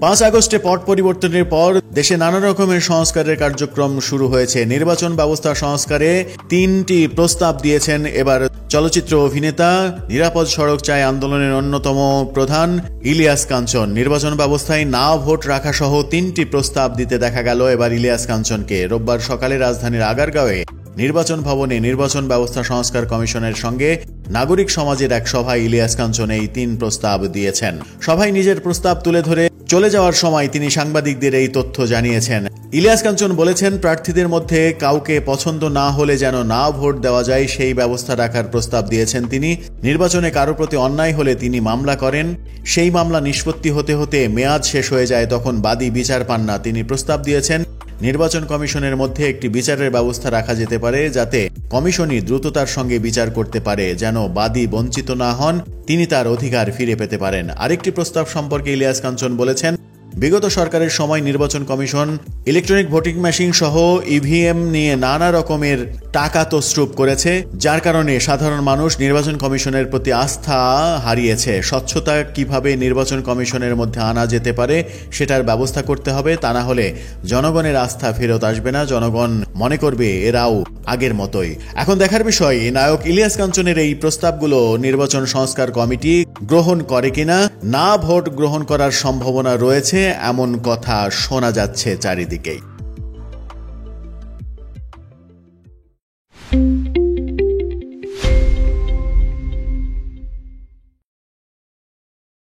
5 আগস্টে পট পরিবর্তনের পর দেশে নানা রকমের সংস্কারের কার্যক্রম শুরু হয়েছে। নির্বাচন ব্যবস্থা সংস্কারে 3টি প্রস্তাব দিয়েছেন এবার চলচ্চিত্র অভিনেতা, নিরাপদ সড়ক চাই আন্দোলনের অন্যতম প্রধান ইলিয়াস কাঞ্চন। নির্বাচন ব্যবস্থায় না ভোট রাখা সহ 3টি প্রস্তাব দিতে দেখা গেল এবার ইলিয়াস কাঞ্চনকে। রোববার সকালে রাজধানীর আগারগাঁওয়ে নির্বাচন ভবনে নির্বাচন ব্যবস্থা সংস্কার কমিশনের সঙ্গে নাগরিক সমাজের এক সভায় ইলিয়াস কাঞ্চন এই 3 প্রস্তাব দিয়েছেন। সভায় নিজের প্রস্তাব তুলে ধরে চলে যাওয়ার সময় তিনি সাংবাদিকদের এই তথ্য জানিয়েছেন। ইলিয়াস কাঞ্চন বলেছেন, প্রার্থীদের মধ্যে কাউকে পছন্দ না হলে যেন না ভোট দেওয়া যায় সেই ব্যবস্থা রাখার প্রস্তাব দিয়েছেন তিনি। নির্বাচনে কারো প্রতি অন্যায় হলে তিনি মামলা করেন, সেই মামলা নিষ্পত্তি হতে হতে মেয়াদ শেষ হয়ে যায়, তখন বাদী বিচার পান না। তিনি প্রস্তাব দিয়েছেন নির্বাচন কমিশনের মধ্যে একটি বিচারের ব্যবস্থা রাখা যেতে পারে, যাতে কমিশনই দ্রুততার সঙ্গে বিচার করতে পারে, যেন বাদী বঞ্চিত না হন, তিনি তার অধিকার ফিরে পেতে পারেন। আরেকটি প্রস্তাব সম্পর্কে ইলিয়াস কাঞ্চন বলেছেন, বিগত সরকারের সময় নির্বাচন কমিশন ইলেকট্রনিক ভোটিং মেশিন সহ ইভিএম নিয়ে নানা রকমের টাকা তছরূপ করেছে, যার কারণে সাধারণ মানুষ নির্বাচন কমিশনের প্রতি আস্থা হারিয়েছে। স্বচ্ছতা কিভাবে নির্বাচন কমিশনের মধ্যে আনা যেতে পারে সেটার ব্যবস্থা করতে হবে, তা না হলে জনগণের আস্থা ফেরত আসবে না, জনগণ মনে করবে এরাও আগের মতোই। এখন দেখার বিষয় নায়ক ইলিয়াস কাঞ্চনের এই প্রস্তাবগুলো নির্বাচন সংস্কার কমিটি গ্রহণ করে কিনা। না ভোট গ্রহণ করার সম্ভাবনা রয়েছে এমন কথা শোনা যাচ্ছে চারিদিকেই।